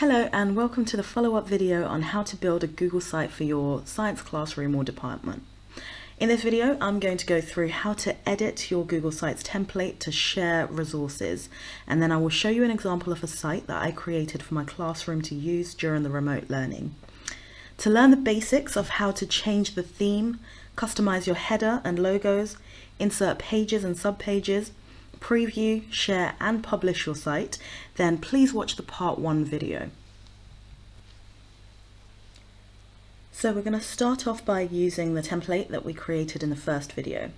Hello and welcome to the follow-up video on how to build a Google site for your science classroom or department. In this video, I'm going to go through how to edit your Google Sites template to share resources, and then I will show you an example of a site that I created for my classroom to use during the remote learning. To learn the basics of how to change the theme, customize your header and logos, insert pages and subpages, preview, share and publish your site, then please watch the part 1 video. So we're going to start off by using the template that we created in the first video.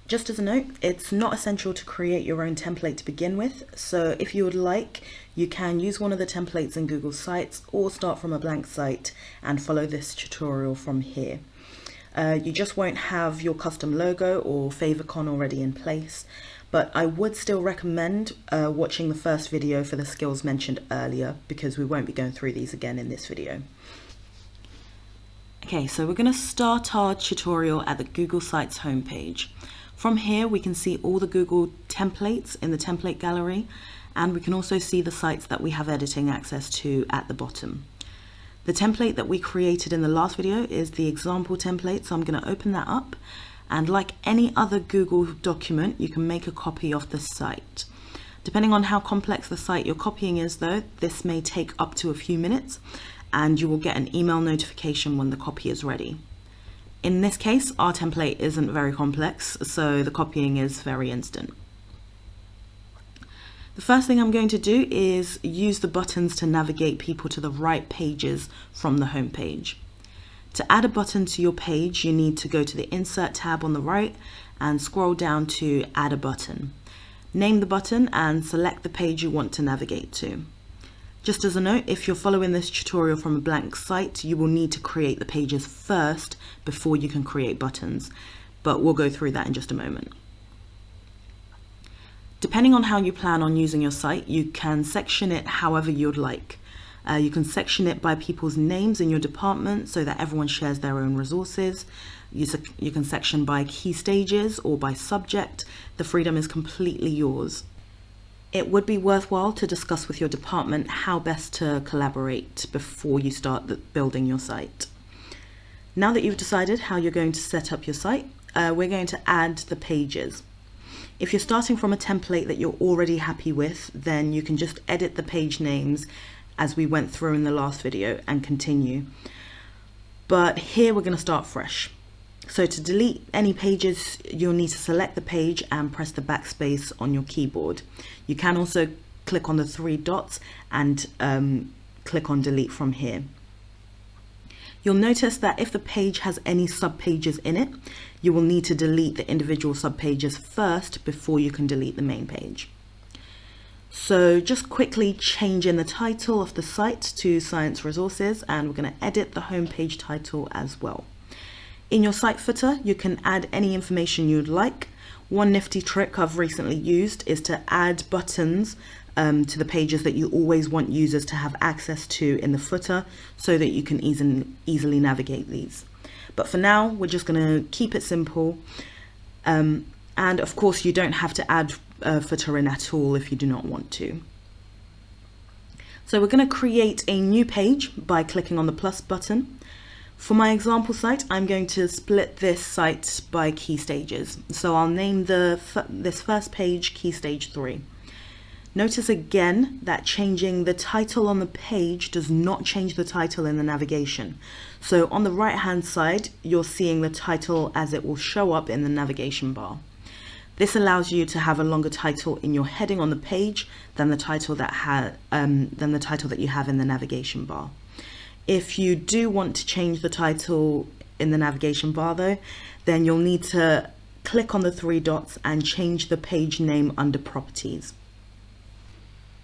Just as a note, it's not essential to create your own template to begin with, so if you would like, you can use one of the templates in Google Sites or start from a blank site and follow this tutorial from here. You just won't have your custom logo or favicon already in place, but I would still recommend watching the first video for the skills mentioned earlier, because we won't be going through these again in this video. Okay, so we're going to start our tutorial at the Google Sites homepage. From here we can see all the Google templates in the template gallery, and we can also see the sites that we have editing access to at the bottom. The template that we created in the last video is the example template, so I'm going to open that up. And like any other Google document, you can make a copy of the site. Depending on how complex the site you're copying is though, this may take up to a few minutes, and you will get an email notification when the copy is ready. In this case, our template isn't very complex, so the copying is very instant. The first thing I'm going to do is use the buttons to navigate people to the right pages from the home page. To add a button to your page, you need to go to the Insert tab on the right and scroll down to Add a Button. Name the button and select the page you want to navigate to. Just as a note, if you're following this tutorial from a blank site, you will need to create the pages first before you can create buttons, but we'll go through that in just a moment. Depending on how you plan on using your site, you can section it however you'd like. You can section it by people's names in your department so that everyone shares their own resources. You can section by key stages or by subject. The freedom is completely yours. It would be worthwhile to discuss with your department how best to collaborate before you start building your site. Now that you've decided how you're going to set up your site, we're going to add the pages. If you're starting from a template that you're already happy with, then you can just edit the page names as we went through in the last video and continue. But here we're going to start fresh. So to delete any pages, you'll need to select the page and press the backspace on your keyboard. You can also click on the 3 dots and click on delete from here. You'll notice that if the page has any subpages in it, you will need to delete the individual subpages first before you can delete the main page. So just quickly change in the title of the site to Science Resources, and we're going to edit the homepage title as well. In your site footer, you can add any information you'd like. One nifty trick I've recently used is to add buttons to the pages that you always want users to have access to in the footer so that you can easily navigate these. But for now, we're just going to keep it simple. And of course, you don't have to add footer in at all if you do not want to. So we're going to create a new page by clicking on the plus button. For my example site, I'm going to split this site by key stages. So I'll name this first page Key Stage 3. Notice again that changing the title on the page does not change the title in the navigation. So on the right hand side, you're seeing the title as it will show up in the navigation bar. This allows you to have a longer title in your heading on the page than the title that you have in the navigation bar. If you do want to change the title in the navigation bar though, then you'll need to click on the 3 dots and change the page name under Properties.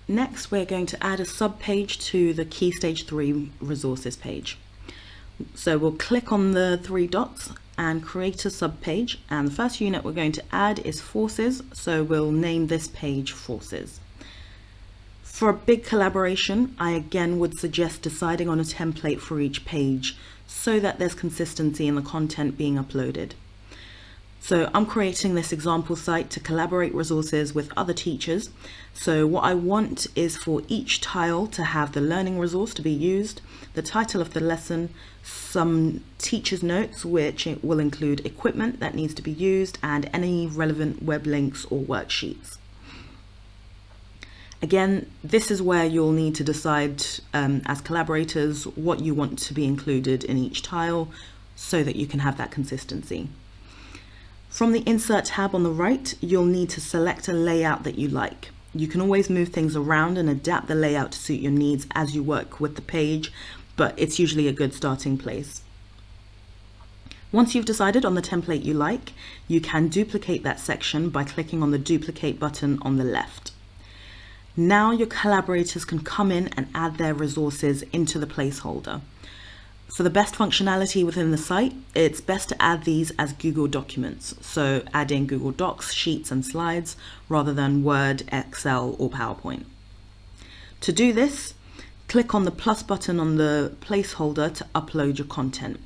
Next, we're going to add a subpage to the Key Stage 3 Resources page. So we'll click on the 3 dots and create a subpage, and the first unit we're going to add is Forces, so we'll name this page Forces. For a big collaboration, I again would suggest deciding on a template for each page so that there's consistency in the content being uploaded. So I'm creating this example site to collaborate resources with other teachers. So what I want is for each tile to have the learning resource to be used, the title of the lesson, some teacher's notes, which will include equipment that needs to be used, and any relevant web links or worksheets. Again, this is where you'll need to decide as collaborators what you want to be included in each tile so that you can have that consistency. From the Insert tab on the right, you'll need to select a layout that you like. You can always move things around and adapt the layout to suit your needs as you work with the page, but it's usually a good starting place. Once you've decided on the template you like, you can duplicate that section by clicking on the Duplicate button on the left. Now your collaborators can come in and add their resources into the placeholder. For the best functionality within the site, it's best to add these as Google documents, so adding Google Docs, Sheets and Slides rather than Word, Excel or PowerPoint. To do this, click on the plus button on the placeholder to upload your content.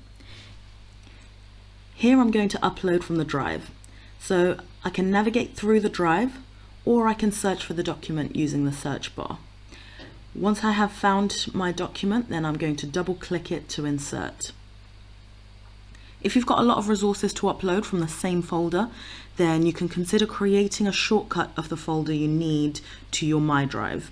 Here I'm going to upload from the drive, so I can navigate through the drive or I can search for the document using the search bar. Once I have found my document, then I'm going to double click it to insert. If you've got a lot of resources to upload from the same folder, then you can consider creating a shortcut of the folder you need to your My Drive.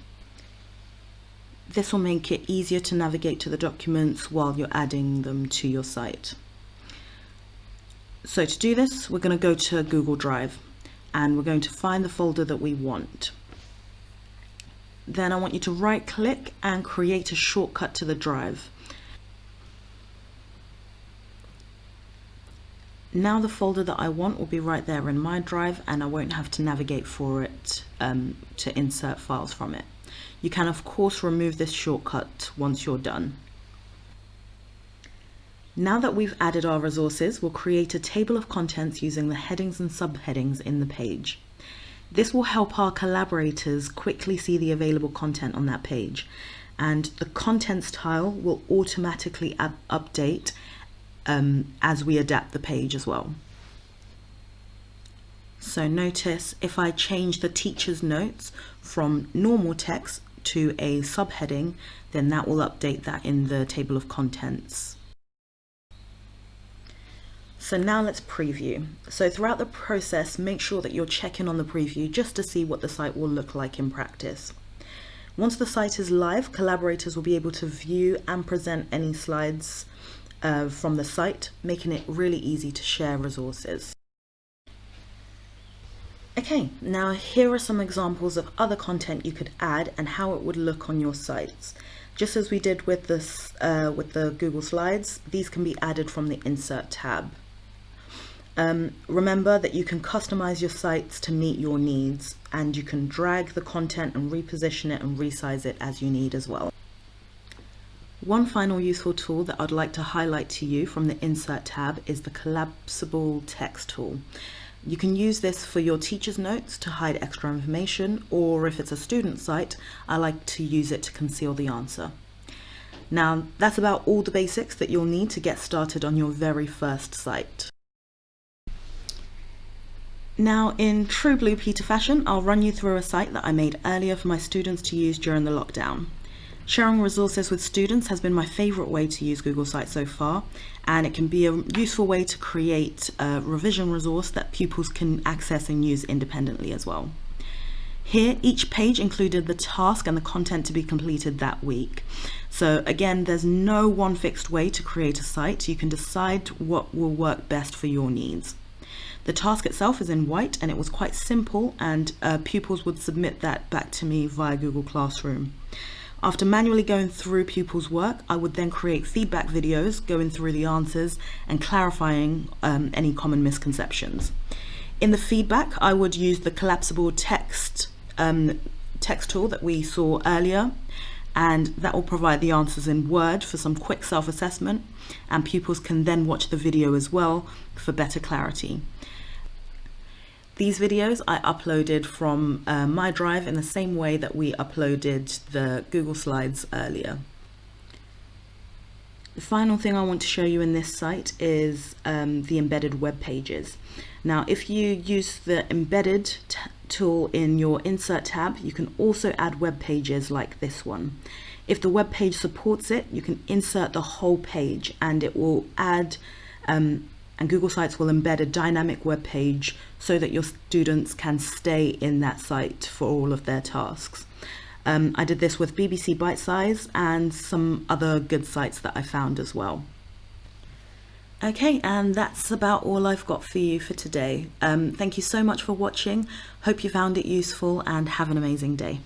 This will make it easier to navigate to the documents while you're adding them to your site. So to do this, we're going to go to Google Drive and we're going to find the folder that we want. Then I want you to right click and create a shortcut to the drive. Now the folder that I want will be right there in my drive and I won't have to navigate for it to insert files from it. You can of course remove this shortcut once you're done. Now that we've added our resources, we'll create a table of contents using the headings and subheadings in the page. This will help our collaborators quickly see the available content on that page, and the contents tile will automatically update as we adapt the page as well. So notice if I change the teacher's notes from normal text to a subheading, then that will update that in the table of contents. So now let's preview. So throughout the process, make sure that you're checking on the preview just to see what the site will look like in practice. Once the site is live, collaborators will be able to view and present any slides from the site, making it really easy to share resources. Okay, now here are some examples of other content you could add and how it would look on your sites. Just as we did with this, with the Google Slides, these can be added from the Insert tab. Remember that you can customize your sites to meet your needs, and you can drag the content and reposition it and resize it as you need as well. One final useful tool that I'd like to highlight to you from the Insert tab is the collapsible text tool. You can use this for your teacher's notes to hide extra information, or if it's a student site, I like to use it to conceal the answer. Now, that's about all the basics that you'll need to get started on your very first site. Now, in true Blue Peter fashion, I'll run you through a site that I made earlier for my students to use during the lockdown. Sharing resources with students has been my favourite way to use Google Sites so far, and it can be a useful way to create a revision resource that pupils can access and use independently as well. Here, each page included the task and the content to be completed that week. So again, there's no one fixed way to create a site. You can decide what will work best for your needs. The task itself is in white and it was quite simple, and pupils would submit that back to me via Google Classroom. After manually going through pupils' work, I would then create feedback videos going through the answers and clarifying any common misconceptions. In the feedback, I would use the collapsible text tool that we saw earlier, and that will provide the answers in Word for some quick self-assessment, and pupils can then watch the video as well for better clarity. These videos I uploaded from my drive in the same way that we uploaded the Google Slides earlier. The final thing I want to show you in this site is the embedded web pages. Now, if you use the embedded tool in your insert tab, you can also add web pages like this one. If the web page supports it, you can insert the whole page and it will add, and Google Sites will embed a dynamic web page so that your students can stay in that site for all of their tasks. I did this with BBC Bitesize and some other good sites that I found as well. Okay, and that's about all I've got for you for today. Thank you so much for watching. Hope you found it useful and have an amazing day.